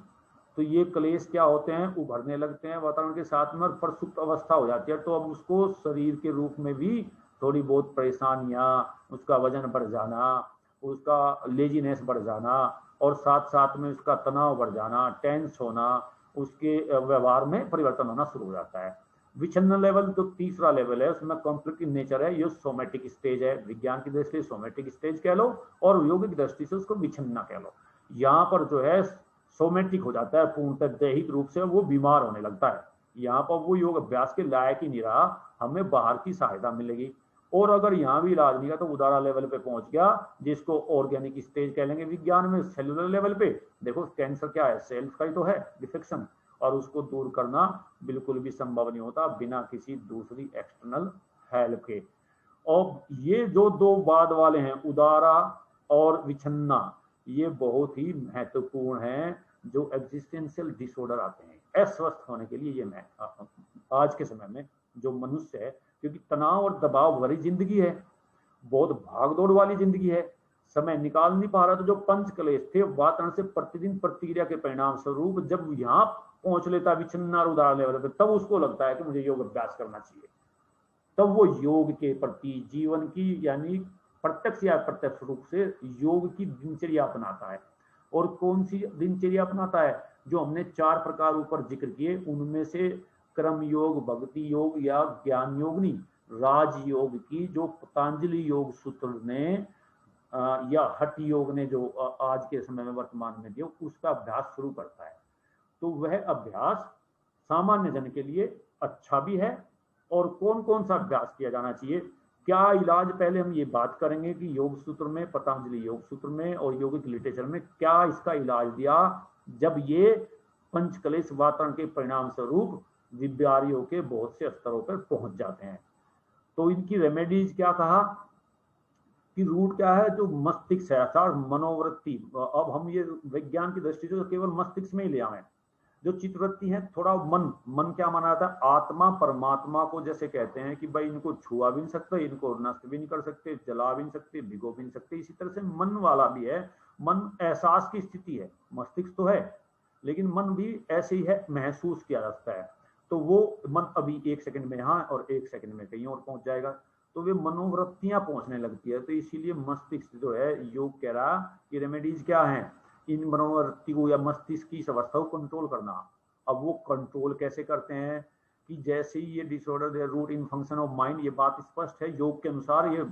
तो ये क्लेश क्या होते हैं, उभरने लगते हैं वातावरण के साथ में, और प्रसुप्त अवस्था हो जाती है। तो अब उसको शरीर के रूप में भी थोड़ी बहुत परेशानियां, उसका वजन बढ़ जाना, उसका लेजीनेस बढ़ जाना, और साथ साथ में उसका तनाव बढ़ जाना, टेंस होना, उसके व्यवहार में परिवर्तन होना शुरू हो जाता है। विच्छिन्न लेवल जो तीसरा लेवल है, उसमें कॉन्फ्लिक्ट इन नेचर है, ये सोमेटिक स्टेज है। विज्ञान की दृष्टि से सोमेटिक स्टेज कह लो, और योगिक दृष्टि से उसको विच्छिन्न कह लो। यहाँ पर जो है सोमेटिक हो जाता है, पूर्णतः दैहिक रूप से वो बीमार होने लगता है। यहाँ पर वो योग अभ्यास के लायक ही नहीं रहा, हमें बाहर की सहायता मिलेगी। और अगर यहाँ भी इलाज नहीं का तो उदारा लेवल पे पहुंच गया, जिसको ऑर्गेनिक स्टेज कह लेंगे विज्ञान में। सेलुलर लेवल पे देखो, कैंसर क्या है, सेल्स का ही तो है डिफेक्शन, और उसको दूर करना बिल्कुल भी संभव नहीं होता बिना किसी दूसरी एक्सटर्नल हेल्प के। और ये जो दो बाद वाले हैं, उदारा और विच्छन्ना, ये बहुत ही महत्वपूर्ण हैं। जो एग्जिस्टेंशियल डिसऑर्डर आते हैं अस्वस्थ होने के लिए, ये मैं आज के समय में जो मनुष्य है, क्योंकि तनाव और दबाव भरी जिंदगी है, बहुत भागदौड़ वाली जिंदगी है, समय निकाल नहीं पा रहा, तो जो पंच क्लेश थे वातावरण से प्रतिदिन प्रतिक्रिया के परिणाम स्वरूप जब यहाँ पहुंच लेता विच्छिन्न और उदार लेवल पे, तब उसको लगता है कि मुझे योग अभ्यास करना चाहिए। तब वो योग के प्रति जीवन की, यानी प्रत्यक्ष या अप्रत्यक्ष रूप से योग की दिनचर्या अपनाता है। और कौन सी दिनचर्या अपनाता है? जो हमने 4 प्रकार ऊपर जिक्र किए, उनमें से कर्म योग, भक्ति योग या ज्ञान योग नहीं, राजयोग की जो पतंजलि योग सूत्र ने या हठ योग ने जो आज के समय में वर्तमान में दिया, उसका अभ्यास शुरू करता है। तो वह अभ्यास सामान्य जन के लिए अच्छा भी है। और कौन कौन सा अभ्यास किया जाना चाहिए, क्या इलाज, पहले हम ये बात करेंगे कि योग सूत्र में, पतंजलि योग सूत्र में और योगिक लिटरेचर में क्या इसका इलाज दिया जब ये पंचक्लेश वातावरण के परिणाम स्वरूप बीमारियों के बहुत से स्तरों पर पहुंच जाते हैं। तो इनकी रेमेडीज क्या कहा कि रूट क्या है, जो मस्तिष्क है अर्थात मनोवृत्ति। अब हम ये विज्ञान की दृष्टि से केवल मस्तिष्क में ही ले आए, जो चित्तवृत्ति है थोड़ा मन, मन क्या माना जाता है, आत्मा परमात्मा को जैसे कहते हैं कि भाई इनको छुआ भी नहीं सकते, इनको नष्ट भी नहीं कर सकते, जला भी नहीं सकते, भिगो भी नहीं सकते, इसी तरह से मन वाला भी है। मन एहसास की स्थिति है, मस्तिष्क तो है लेकिन मन भी ऐसे ही है, महसूस किया जाता है। तो वो मन अभी 1 सेकंड में यहाँ और 1 सेकंड में कहीं और पहुंच जाएगा, तो वे मनोवृत्तियां पहुंचने लगती है। तो इसीलिए मस्तिष्क जो है, योग कह रहा कि रेमेडीज क्या है, इन मनोवृत्ति को या मस्तिष्क की इस अवस्था को कंट्रोल करना। अब वो कंट्रोल कैसे करते हैं कि जैसे ही ये disorder root in function of mind, ये बात स्पष्ट है योग के अनुसार, ये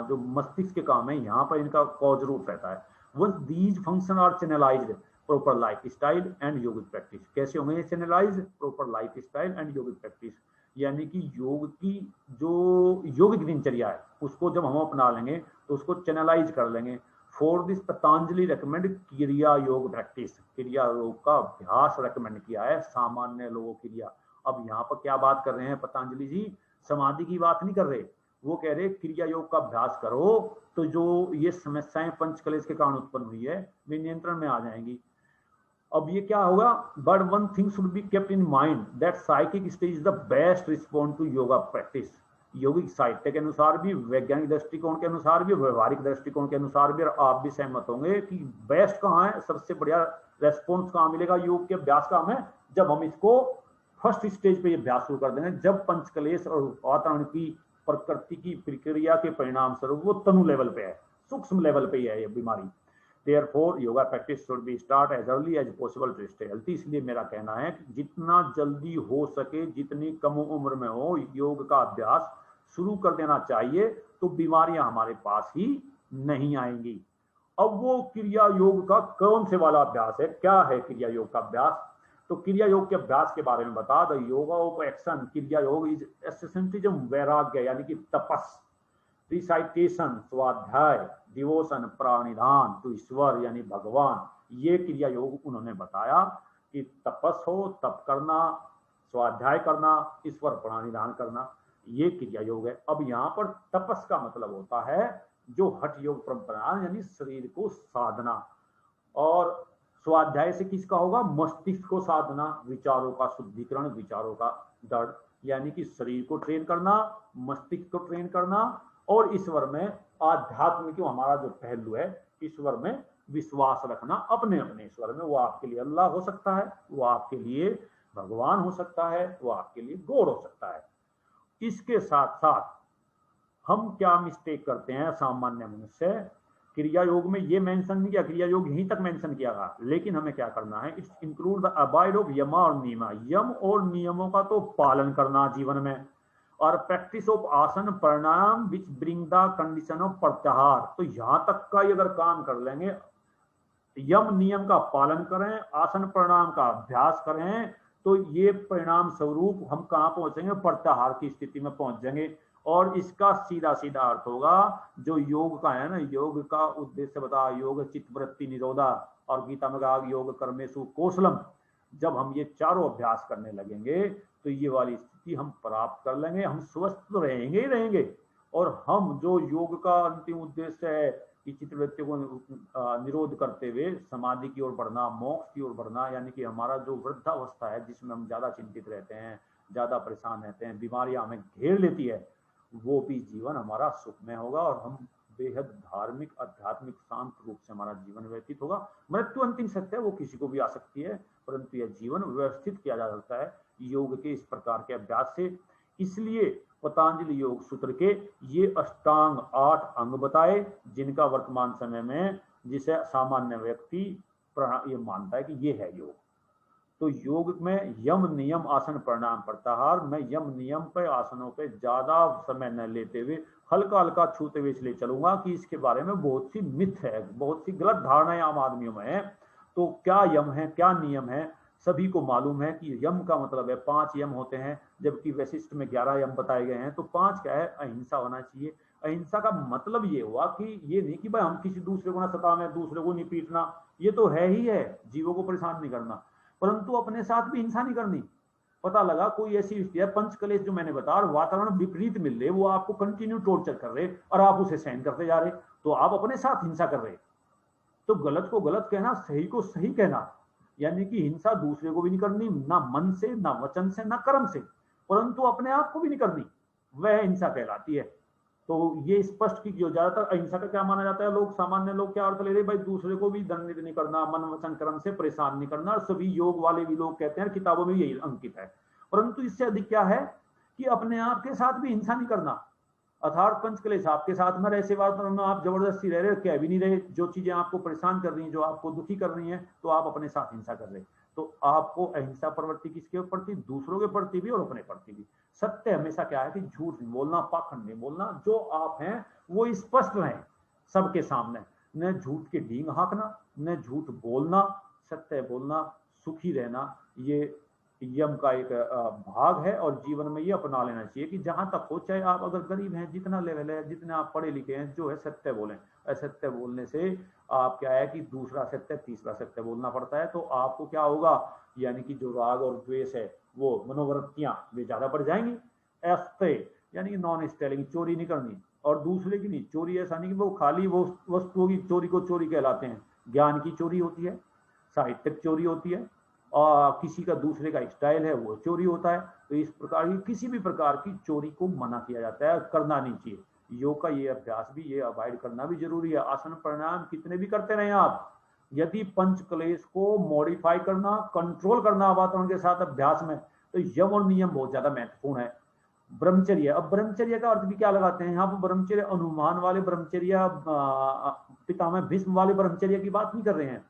जो मस्तिष्क के काम है यहाँ पर इनका कॉज रूट रहता है। Once these function are channelized proper life style and yogic practice, कैसे होंगे channelize, proper life style and yogic practice, यानी कि योग की जो योगिक दिनचर्या है उसको जब हम अपना लेंगे तो उसको चैनलाइज कर लेंगे। फॉर दिस पतंजलि रेकमेंड क्रिया योग प्रैक्टिस, क्रिया योग का अभ्यास रेकमेंड किया है सामान्य लोगों के लिए। अब यहाँ पर क्या बात कर रहे हैं पतंजलि जी, समाधि की बात नहीं कर रहे, वो कह रहे क्रिया योग का अभ्यास करो तो जो ये समस्याएं पंचकलेश के कारण उत्पन्न हुई है वे नियंत्रण में आ जाएंगी। अब ये क्या होगा, but one thing should be kept in mind that psychic stage is the best response to yoga practice. योगिक साहित्य के अनुसार भी, वैज्ञानिक दृष्टिकोण के अनुसार भी, व्यवहारिक दृष्टिकोण के अनुसार भी, और आप भी सहमत होंगे कि बेस्ट कहाँ है, सबसे बढ़िया रेस्पॉन्स कहाँ मिलेगा योग के अभ्यास का हमें, जब हम इसको फर्स्ट स्टेज पे अभ्यास शुरू कर देंगे, जब पंचकलेश और वातावरण की प्रकृति की प्रक्रिया के परिणाम स्वरूप वो तनु लेवल पे है, सूक्ष्म लेवल पे है ये बीमारी। Therefore, yoga practice should be start as early as possible to stay healthy। इसलिए मेरा कहना है कि जितना जल्दी हो सके, जितनी कम उम्र में हो, योग का अभ्यास शुरू कर देना चाहिए, तो बीमारियां हमारे पास ही नहीं आएंगी। अब वो क्रिया योग का कौन से वाला अभ्यास है, क्या है क्रिया योग का अभ्यास, तो क्रिया योग के अभ्यास के बारे में बता दो। योगा ऑफ एक्शन, क्रिया योग इज एसेंशियलिज्म, वैराग्य यानी कि तपस, रिसाइटेशन स्वाध्याय, डिवोशन प्राणिधान टू ईश्वर यानी भगवान, ये क्रिया योग उन्होंने बताया कि तपस हो, तप करना, स्वाध्याय करना, ईश्वर प्राणिधान करना, ये क्रिया योग है। अब यहाँ पर तपस का मतलब होता है जो हठ योग परंपरा यानी शरीर को साधना, और स्वाध्याय से किसका होगा, मस्तिष्क को साधना, विचारों का शुद्धिकरण, विचारों का दृढ़, यानी कि शरीर को ट्रेन करना, मस्तिष्क को ट्रेन करना, और ईश्वर में आध्यात्म की हमारा जो पहलू है, ईश्वर में विश्वास रखना, अपने अपने ईश्वर में। वो आपके लिए अल्लाह हो सकता है, वो आपके लिए भगवान हो सकता है, वो आपके लिए गॉड हो सकता है। इसके साथ साथ हम क्या मिस्टेक करते हैं सामान्य मनुष्य, क्रिया योग में ये मेंशन नहीं किया, क्रिया योग यहीं तक मेंशन किया गया, लेकिन हमें क्या करना है, it's include the abide of यमा और नियमा, यम और नियमों का तो पालन करना जीवन में, और practice of asana pranayama which bring the condition of pratyahara. तो यहां तक का अगर काम कर लेंगे, यम नियम का पालन करें, आसन प्राणायाम का अभ्यास करें, तो ये परिणाम स्वरूप हम कहां पहुंचेंगे, प्रत्याहार की स्थिति में पहुंच जाएंगे। और इसका सीधा सीधा अर्थ होगा जो योग का है ना, योग का उद्देश्य बता, योग चित्तवृत्ति निरोधा, और गीता में कहा योग कर्मेषु कौशलम। जब हम ये चारों अभ्यास करने लगेंगे तो ये वाली स्थिति हम प्राप्त कर लेंगे, हम स्वस्थ तो रहेंगे ही रहेंगे, और हम जो योग का अंतिम उद्देश्य है कि चित्तवृत्ति को निरोध करते हुए समाधि की ओर बढ़ना, मोक्ष की ओर बढ़ना, यानी कि हमारा जो वृद्धावस्था है जिसमें हम ज्यादा चिंतित रहते हैं, ज्यादा परेशान रहते हैं, बीमारियां हमें घेर लेती है, वो भी जीवन हमारा सुखमय होगा, और हम बेहद धार्मिक, आध्यात्मिक, शांत रूप से हमारा जीवन व्यतीत होगा। मृत्यु अंतिम सत्य है, वो किसी को भी आ सकती है, परंतु यह जीवन व्यवस्थित किया जा सकता है योग के इस प्रकार के अभ्यास से। इसलिए पतंजलि योग सूत्र के ये अष्टांग 8 अंग बताए, जिनका वर्तमान समय में जिसे सामान्य व्यक्ति ये मानता है कि ये है योग। तो योग में यम नियम आसन प्राणायाम प्रत्याहार, मैं यम नियम पे आसनों पे ज्यादा समय न लेते हुए हल्का हल्का छूते हुए इसलिए चलूंगा कि इसके बारे में बहुत सी मिथ है, बहुत सी गलत धारणाएं आम आदमियों में है। तो क्या यम है, क्या नियम है, सभी को मालूम है कि यम का मतलब है 5 यम होते हैं, जबकि वैशिष्ट में 11 यम बताए गए हैं। तो 5 क्या है, अहिंसा होना चाहिए। अहिंसा का मतलब ये हुआ कि ये नहीं कि भाई हम किसी दूसरे को ना सतावें, दूसरे को नहीं पीटना, ये तो है ही है, जीवों को परेशान नहीं करना, परंतु अपने साथ भी हिंसा नहीं करनी। पता लगा कोई ऐसी स्थिति है, पंचकलेश जो मैंने बताया, वातावरण विपरीत मिल रहे, वो आपको कंटिन्यू टॉर्चर कर रहे और आप उसे सहन करते जा रहे, तो आप अपने साथ हिंसा कर रहे। तो गलत को गलत कहना, सही को सही कहना, यानी कि हिंसा दूसरे को भी नहीं करनी, ना मन से, ना वचन से, ना कर्म से, परंतु अपने आप को भी नहीं करनी, वह हिंसा कहलाती है। तो ये स्पष्ट की जो ज्यादातर अहिंसा का क्या माना जाता है, लोग सामान्य लोग क्या अर्थ ले रहे, भाई दूसरे को भी दंडित नहीं करना, मन वचन कर्म से परेशान नहीं करना, और सभी योग वाले भी लोग कहते हैं, किताबों में भी यही अंकित है। परंतु इससे अधिक क्या है कि अपने आप के साथ भी हिंसा नहीं करना, अर्थात पंचकलेश आपके साथ में रहे, सेवा आप जबरदस्ती रह रहे हो, कह भी नहीं रहे, जो चीजें आपको परेशान कर रही हैं, जो आपको दुखी कर रही हैं, तो आप अपने साथ हिंसा कर रहे। तो आपको अहिंसा प्रवृत्ति किसके प्रति, दूसरों के प्रति भी और अपने प्रति भी। सत्य हमेशा क्या है कि झूठ नहीं बोलना, पाखंड नहीं बोलना, जो आप हैं वो स्पष्ट रहें सबके सामने, न झूठ के ढींग हाँकना, न झूठ बोलना, सत्य बोलना, सुखी रहना, ये यम का एक भाग है, और जीवन में ये अपना लेना चाहिए कि जहां तक हो, चाहे आप अगर गरीब हैं, जितना लेवल है, जितने आप पढ़े लिखे हैं, जो है सत्य बोलें। असत्य बोलने से आप क्या है कि दूसरा सत्य, तीसरा सत्य बोलना पड़ता है, तो आपको क्या होगा, यानी कि जो राग और द्वेष है, वो मनोवृत्तियां वे ज्यादा बढ़ जाएंगी। अस्ते यानी कि नॉन स्टेलिंग, चोरी नहीं करनी, और दूसरे की नहीं चोरी, ऐसा नहीं कि वो खाली वो वस्तुओं की चोरी को चोरी कहलाते हैं, ज्ञान की चोरी होती है, साहित्यिक चोरी होती है, और किसी का दूसरे का स्टाइल है वो चोरी होता है। तो इस प्रकार की किसी भी प्रकार की चोरी को मना किया जाता है, करना नहीं चाहिए। योग का ये अभ्यास भी, ये अवॉइड करना भी जरूरी है। आसन प्राणायाम कितने भी करते रहे आप, यदि पंच क्लेश को मॉडिफाई करना, कंट्रोल करना वातावरण के साथ अभ्यास में, तो यम और नियम बहुत ज्यादा महत्वपूर्ण है। ब्रह्मचर्य, अब ब्रह्मचर्य का अर्थ भी क्या लगाते हैं यहाँ पर, ब्रह्मचर्य अनुमान वाले ब्रह्मचर्य, पितामह भीष्म वाले ब्रह्मचर्य की बात नहीं कर रहे हैं।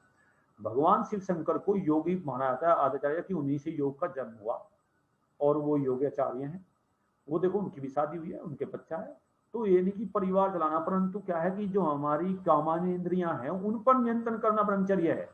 भगवान शिव शंकर को योगी माना जाता है, आचार्य की उन्हीं से योग का जन्म हुआ, और वो योगाचार्य हैं। वो देखो उनकी भी शादी हुई है, उनके बच्चा है, तो ये नहीं कि परिवार चलाना, परंतु क्या है कि जो हमारी कामानी इंद्रियां हैं उन पर नियंत्रण करना ब्रह्मचर्य है।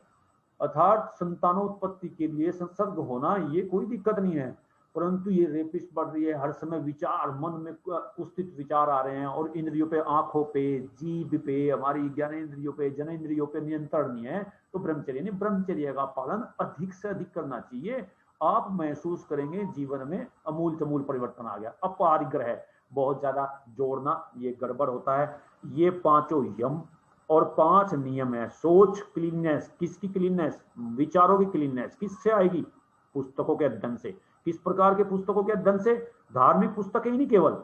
अर्थात संतानोत्पत्ति के लिए संसर्ग होना, ये कोई दिक्कत नहीं है, परंतु ये रेपिस्ट बढ़ रही है, हर समय विचार मन में कुत्सित विचार आ रहे हैं, और इंद्रियों पे, आंखों पे, जीभ पे, हमारी ज्ञानेंद्रियों पे, जनेंद्रियों पे नियंत्रण नहीं है, तो ब्रह्मचर्य नहीं। ब्रह्मचर्य का पालन अधिक से अधिक करना चाहिए। आप महसूस करेंगे जीवन में अमूल चमूल परिवर्तन आ गया। अपरिग्रह बहुत ज्यादा जोड़ना, ये गड़बड़ होता है। ये पांचों यम और 5 नियम है। सोच क्लीननेस, किसकी क्लीननेस, विचारों की क्लीननेस किससे आएगी, पुस्तकों के अध्ययन से। किस प्रकार के पुस्तकों के अध्ययन से, धार्मिक पुस्तकें ही नहीं केवल,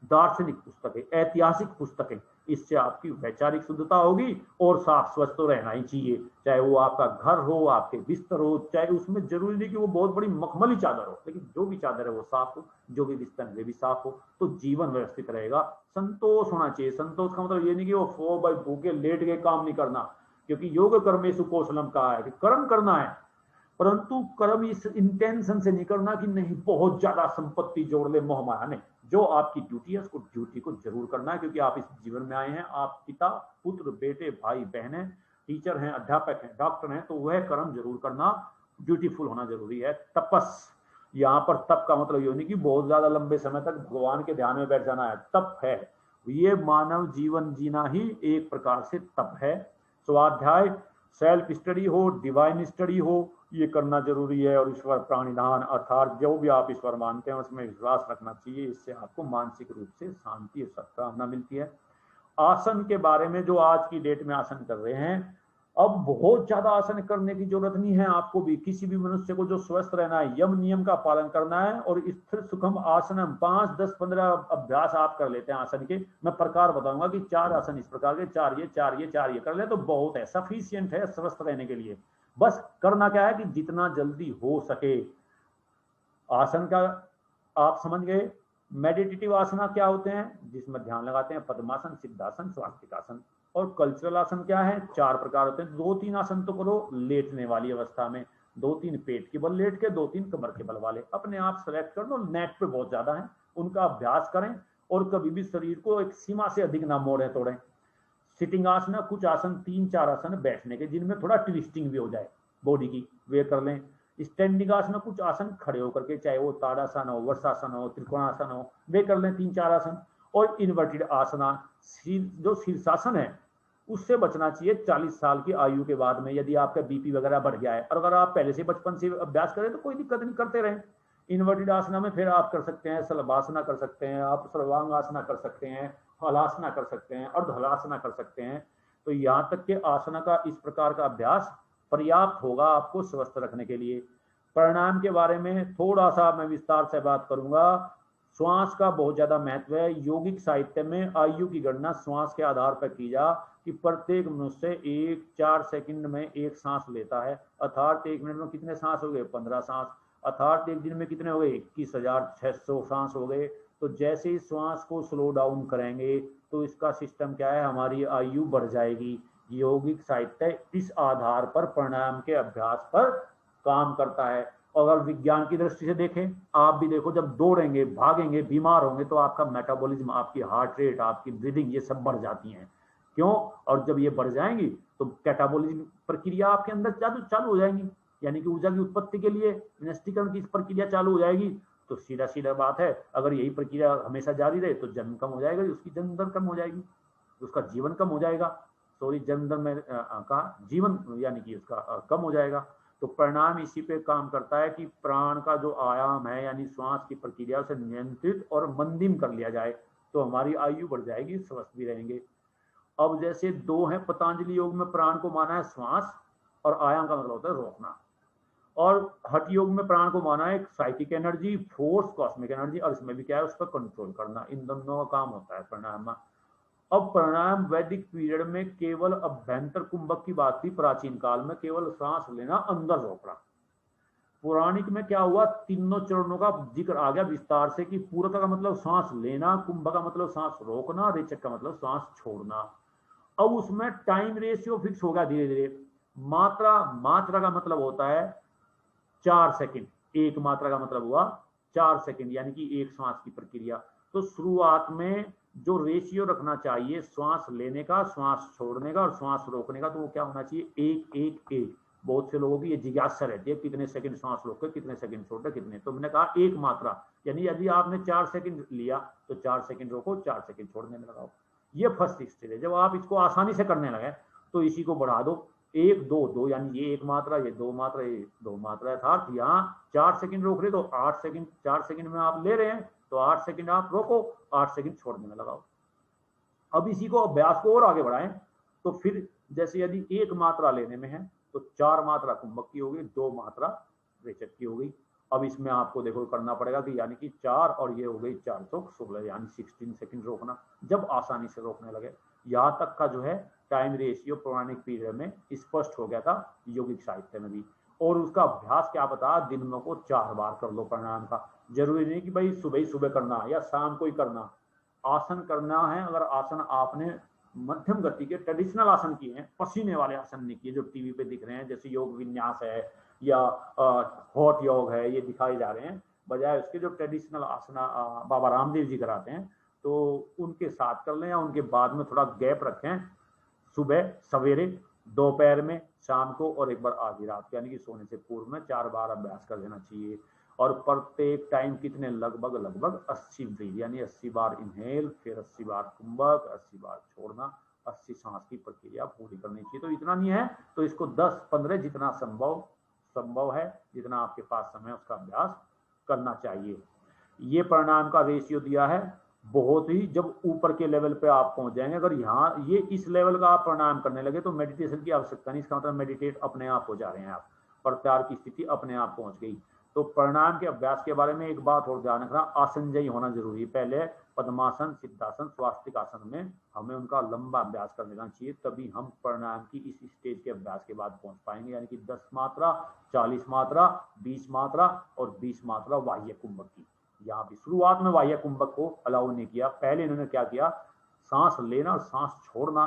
दार्शनिक पुस्तकें, ऐतिहासिक पुस्तकें, इससे आपकी वैचारिक शुद्धता होगी, और साफ स्वच्छ तो रहना ही चाहिए, चाहे वो आपका घर हो, आपके बिस्तर हो, चाहे उसमें जरूरी नहीं कि वो बहुत बड़ी मखमली चादर हो, लेकिन जो भी चादर है वो साफ हो, जो भी बिस्तर है भी साफ हो, तो जीवन व्यवस्थित रहेगा। संतोष होना चाहिए। संतोष का मतलब ये नहीं कि वो फो भाई भूखे लेट के काम नहीं करना, क्योंकि योग कर्मेषु कौशलम कहा है कि कर्म करना है, परंतु कर्म इस इंटेंशन से नहीं करना कि नहीं बहुत ज्यादा संपत्ति जोड़ ले, मोह माया नहीं। जो आपकी ड्यूटी है उसको, ड्यूटी को जरूर करना है, क्योंकि आप इस जीवन में आए हैं, आप पिता पुत्र बेटे भाई बहन हैं, टीचर हैं, अध्यापक हैं, डॉक्टर हैं, तो वह कर्म जरूर करना, ड्यूटीफुल होना जरूरी है। तपस, यहाँ पर तप का मतलब ये नहीं कि बहुत ज्यादा लंबे समय तक भगवान के ध्यान में बैठ जाना है, तप है ये मानव जीवन जीना ही एक प्रकार से तप है। स्वाध्याय, सेल्फ स्टडी हो, डिवाइन स्टडी हो, ये करना जरूरी है। और ईश्वर प्राणिधान, अर्थात जो भी आप ईश्वर मानते हैं उसमें विश्वास रखना चाहिए, इससे आपको मानसिक रूप से शांति और सद्भावना मिलती है। आसन के बारे में, जो आज की डेट में आसन कर रहे हैं, अब बहुत ज्यादा आसन करने की जरूरत नहीं है आपको भी। किसी भी मनुष्य को जो स्वस्थ रहना है, यम नियम का पालन करना है, और स्थिर सुखम आसनम 5 10 15 अभ्यास आप कर लेते हैं आसन के। मैं प्रकार बताऊंगा कि 4 आसन इस प्रकार के, 4 ये 4 ये 4 ये कर ले तो बहुत है, सफिशियंट है स्वस्थ रहने के लिए। बस करना क्या है कि जितना जल्दी हो सके आसन का आप समझ गए। मेडिटेटिव आसना क्या होते हैं, जिसमें ध्यान लगाते हैं, पद्मासन, सिद्धासन, स्वास्तिकासन। और कल्चरल आसन क्या है, 4 प्रकार होते हैं। 2-3 आसन तो करो लेटने वाली अवस्था में, 2-3 पेट के बल लेट के, 2-3 कमर के बल वाले, अपने आप सेलेक्ट कर लो, नेट पे बहुत ज्यादा है, उनका अभ्यास करें, और कभी भी शरीर को एक सीमा से अधिक ना मोड़े तोड़े। सिटिंग आसन, कुछ आसन 3-4 आसन बैठने के, जिनमें थोड़ा ट्विस्टिंग भी हो जाए बॉडी की, वे कर लें। स्टैंडिंग आसन, कुछ आसन खड़े होकर के, चाहे वो ताड़ासन हो, वर्षासन हो, त्रिकोणासन हो, वे कर लें 3-4 आसन। और इन्वर्टेड आसना, जो शीर्षासन है उससे बचना चाहिए 40 साल की आयु के बाद में, यदि आपका बीपी वगैरह बढ़ गया है। और अगर आप पहले से बचपन से अभ्यास करें तो कोई दिक्कत नहीं, करते रहें। इन्वर्टेड आसना में फिर आप कर सकते हैं शलभासना कर सकते हैं, आप सर्वांग आसना कर सकते हैं, हलासना कर सकते हैं, अर्धहलासना कर सकते हैं। तो यहाँ तक के आसना का इस प्रकार का अभ्यास पर्याप्त होगा आपको स्वस्थ रखने के लिए। प्राणायाम के बारे में थोड़ा सा मैं विस्तार से बात करूंगा। श्वास का बहुत ज्यादा महत्व है। योगिक साहित्य में आयु की गणना श्वास के आधार पर की जा कि प्रत्येक मनुष्य 4 सेकंड में एक सांस लेता है, अर्थात 1 मिनट में कितने सांस हो गए? 15 सांस, अर्थात एक दिन में कितने हो गए? 21,600 सांस हो गए। तो जैसे ही श्वास को स्लो डाउन करेंगे तो इसका सिस्टम क्या है, हमारी आयु बढ़ जाएगी। यौगिक साहित्य इस आधार पर प्राणायाम के अभ्यास पर काम करता है। अगर विज्ञान की दृष्टि से देखें, आप भी देखो, जब दौड़ेंगे, भागेंगे, बीमार होंगे तो आपका मेटाबॉलिज्म, आपकी हार्ट रेट, आपकी ब्रीदिंग, ये सब बढ़ जाती हैं। क्यों? और जब ये बढ़ जाएंगी तो कैटाबॉलिज्म प्रक्रिया आपके अंदर चालू हो जाएंगी, यानी कि ऊर्जा की उत्पत्ति के लिए विनष्टीकरण की प्रक्रिया चालू हो जाएगी। तो सीधा सीधा बात है, अगर यही प्रक्रिया हमेशा जारी रहे तो जन्म कम हो जाएगा, उसकी जन्म दर कम हो जाएगी, उसका जीवन कम हो जाएगा। सॉरी, जन्म दर में कहा जीवन, यानी कि उसका कम हो जाएगा। तो प्राणायाम इसी पे काम करता है कि प्राण का जो आयाम है, यानी श्वास की प्रक्रिया, उसे नियंत्रित और मंदिम कर लिया जाए तो हमारी आयु बढ़ जाएगी, स्वस्थ भी रहेंगे। अब जैसे दो हैं, पतंजलि योग में प्राण को माना है श्वास, और आयाम का मतलब होता है रोकना, और हठ योग में प्राण को माना है psychic energy, force, cosmic energy, और इसमें भी क्या है, उस पर कंट्रोल करना। इन दोनों का काम होता है प्राणायाम में। अब प्राणायाम वैदिक पीरियड में केवल अभ्यंतर कुंभक की बात थी, प्राचीन काल में केवल सांस लेना, अंदर रोकना। पौराणिक में क्या हुआ, तीनों चरणों का जिक्र आ गया विस्तार से कि पूरक का मतलब सांस लेना, कुंभ का मतलब सांस रोकना, रेचक का मतलब सांस छोड़ना। अब उसमें टाइम रेशियो फिक्स होगा धीरे धीरे। मात्रा का मतलब होता है 4 सेकंड, एक मात्रा का मतलब हुआ 4 सेकंड, यानी कि एक श्वास की प्रक्रिया। तो शुरुआत में जो रेशियो रखना चाहिए श्वास लेने का, श्वास छोड़ने का और श्वास रोकने का, तो वो क्या होना चाहिए? 1 1 1। बहुत से लोगों की ये जिज्ञासा रहती है, कितने सेकंड श्वास रोक के, कितने सेकंड छोड़ के, कितने। तो मैंने कहा एक मात्रा, यानी यदि आपने 4 सेकंड लिया तो 4 सेकंड रोको, 4 सेकंड छोड़ने में लगाओ। ये फर्स्ट स्टेज है। जब आप इसको आसानी से करने लगे तो इसी को बढ़ा दो, 1 2 2, यानी ये एक मात्रा, ये 2 मात्रा, ये 2 मात्रा, अर्थात यहाँ 4 सेकंड रोक रहे तो 8 सेकंड, 4 सेकंड में आप ले रहे हैं तो 8 सेकंड आप रोको, 8 सेकंड छोड़ने में लगाओ। अब इसी को, अभ्यास को और आगे बढ़ाएं तो फिर जैसे यदि एक मात्रा लेने में है तो 4 मात्रा कुंभक की होगी, 2 मात्रा रेचक की होगी। अब इसमें आपको देखो करना पड़ेगा कि यानी कि 4 और ये हो गई 416, यानी 16 सेकंड रोकना, जब आसानी से रोकने लगे। यहाँ तक का जो है टाइम रेशियो पौराणिक पीरियड में स्पष्ट हो गया था, यौगिक साहित्य में भी। और उसका अभ्यास क्या बता, दिन में को 4 बार कर लो प्राणायाम का। जरूरी नहीं कि भाई सुबह ही सुबह करना या शाम को ही करना। आसन करना है, अगर आसन आपने मध्यम गति के ट्रेडिशनल आसन किए हैं, पसीने वाले आसन नहीं किए जो टीवी पे दिख रहे हैं, जैसे योग विन्यास है या हॉट योग है, ये दिखाए जा रहे हैं, बजाय उसके जो ट्रेडिशनल आसन बाबा रामदेव जी कराते हैं, तो उनके साथ कर लें या उनके बाद में थोड़ा गैप रखें, सुबह सवेरे, दोपहर में, शाम को, और एक बार आधी रात, यानी कि सोने से पूर्व में 4 बार अभ्यास कर लेना चाहिए। और प्रत्येक टाइम कितने, लगभग 80 ब्रीथ, यानी 80 बार इनहेल, फिर 80 बार कुंभक, 80 बार छोड़ना, 80 सांस की प्रक्रिया पूरी करनी चाहिए। तो इतना नहीं है तो इसको 10 15 जितना संभव है, जितना आपके पास समय, उसका अभ्यास करना चाहिए। ये प्राणायाम का रेशियो दिया है। बहुत ही जब ऊपर के लेवल पे आप पहुंच जाएंगे, अगर यहाँ ये इस लेवल का आप प्राणायाम करने लगे तो मेडिटेशन की आवश्यकता नहीं, इसका मतलब मेडिटेट अपने आप हो जा रहे हैं आप, प्रत्याहार की स्थिति अपने आप पहुंच गई। तो प्राणायाम के अभ्यास के बारे में एक बात और ध्यान रखना, आसनजयी होना जरूरी है। पहले पद्मासन, सिद्धासन, स्वास्तिक आसन में हमें उनका लंबा अभ्यास कर लेना चाहिए, तभी हम प्राणायाम की इस स्टेज के अभ्यास के बाद पहुंच पाएंगे, यानी कि 10 मात्रा, 40 मात्रा, 20 मात्रा और 20 मात्रा बाह्य कुंभक की। यहाँ भी शुरुआत में बाह्य कुंभक को अलाउ नहीं किया, पहले इन्होंने क्या किया, सांस लेना और सांस छोड़ना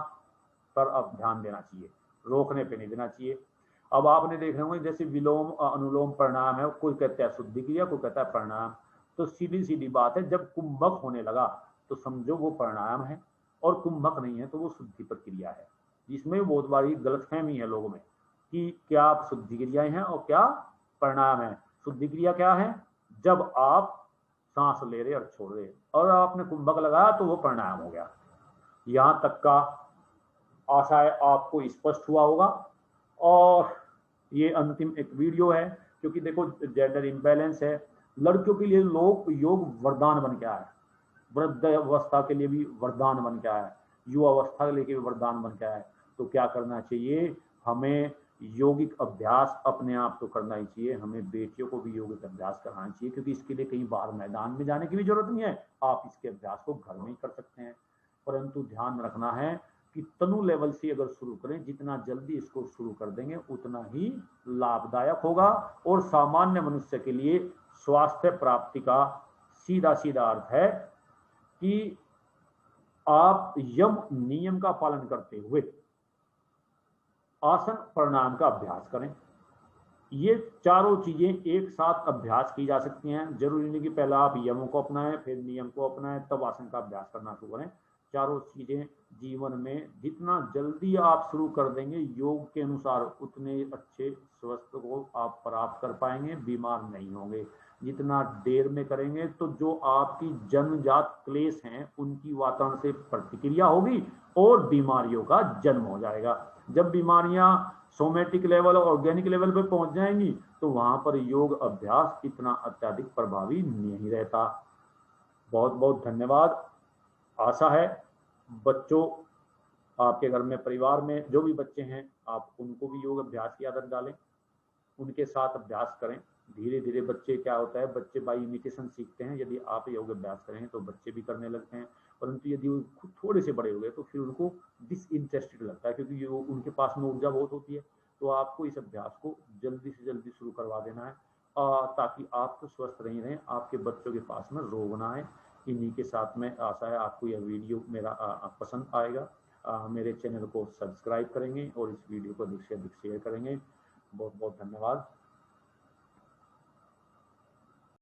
पर अब ध्यान देना चाहिए, रोकने पे नहीं देना चाहिए। अब आपने देखे होंगे जैसे विलोम अनुलोम प्राणायाम है, कोई कहता है शुद्धि क्रिया, कोई कहता है प्राणायाम। तो सीधी सीधी बात है, जब कुंभक होने लगा तो समझो वो प्राणायाम है, और कुंभक नहीं है तो वो शुद्धि प्रक्रिया है। जिसमें बहुत बड़ी गलतफहमी है लोगों में कि क्या आप शुद्धि क्रियाएं हैं और क्या प्राणायाम है। शुद्धि क्रिया क्या है, जब आप सांस ले रहे और छोड़ रहे, और आपने कुंभक लगाया तो वो प्राणायाम हो गया। यहां तक का आशा है आपको स्पष्ट हुआ होगा। और ये अंतिम एक वीडियो है, क्योंकि देखो जेंडर इम्बैलेंस है, लड़कियों के लिए लोग योग वरदान बन के आया है, वृद्ध अवस्था के लिए भी वरदान बन के आया है, युवा अवस्था के लिए भी वरदान बन के आया है। तो क्या करना चाहिए हमें, यौगिक अभ्यास अपने आप तो करना ही चाहिए, हमें बेटियों को भी यौगिक अभ्यास कराना चाहिए, क्योंकि इसके लिए कहीं बाहर मैदान में जाने की भी जरूरत नहीं है, आप इसके अभ्यास को घर में ही कर सकते हैं। परंतु ध्यान रखना है कि तनु लेवल से अगर शुरू करें, जितना जल्दी इसको शुरू कर देंगे उतना ही लाभदायक होगा, और सामान्य मनुष्य के लिए स्वास्थ्य प्राप्ति का सीधा सीधा अर्थ है कि आप यम नियम का पालन करते हुए आसन प्राणायाम का अभ्यास करें। ये चारों चीजें एक साथ अभ्यास की जा सकती हैं, जरूरी नहीं कि पहला आप यमों को अपनाएं फिर नियम को अपनाएं तब आसन का अभ्यास करना शुरू करें। चारों चीजें जीवन में जितना जल्दी आप शुरू कर देंगे योग के अनुसार उतने अच्छे स्वस्थ को आप प्राप्त कर पाएंगे, बीमार नहीं होंगे। जितना देर में करेंगे तो जो आपकी जन्मजात क्लेश हैं उनकी वातावरण से प्रतिक्रिया होगी और बीमारियों का जन्म हो जाएगा। जब बीमारियां सोमेटिक लेवल और ऑर्गेनिक लेवल पे पहुंच जाएंगी तो वहां पर योग अभ्यास इतना अत्यधिक प्रभावी नहीं रहता। बहुत बहुत धन्यवाद। आशा है बच्चों, आपके घर में परिवार में जो भी बच्चे हैं आप उनको भी योग अभ्यास की आदत डालें, उनके साथ अभ्यास करें। धीरे धीरे बच्चे क्या होता है, बच्चे बाय इमिटेशन सीखते हैं। यदि आप योग अभ्यास करें तो बच्चे भी करने लगते हैं, परंतु यदि वो खुद थोड़े से बड़े हो गए तो फिर उनको डिसइंटरेस्टेड लगता है, क्योंकि उनके पास में ऊर्जा बहुत होती है। तो आपको इस अभ्यास को जल्दी से जल्दी शुरू करवा देना है ताकि आप तो स्वस्थ नहीं रहें, आपके बच्चों के पास में रोग ना आए। इन्हीं के साथ में आशा है आपको यह वीडियो मेरा पसंद आएगा। मेरे चैनल को सब्सक्राइब करेंगे और इस वीडियो को अधिक से अधिक शेयर करेंगे। बहुत बहुत धन्यवाद।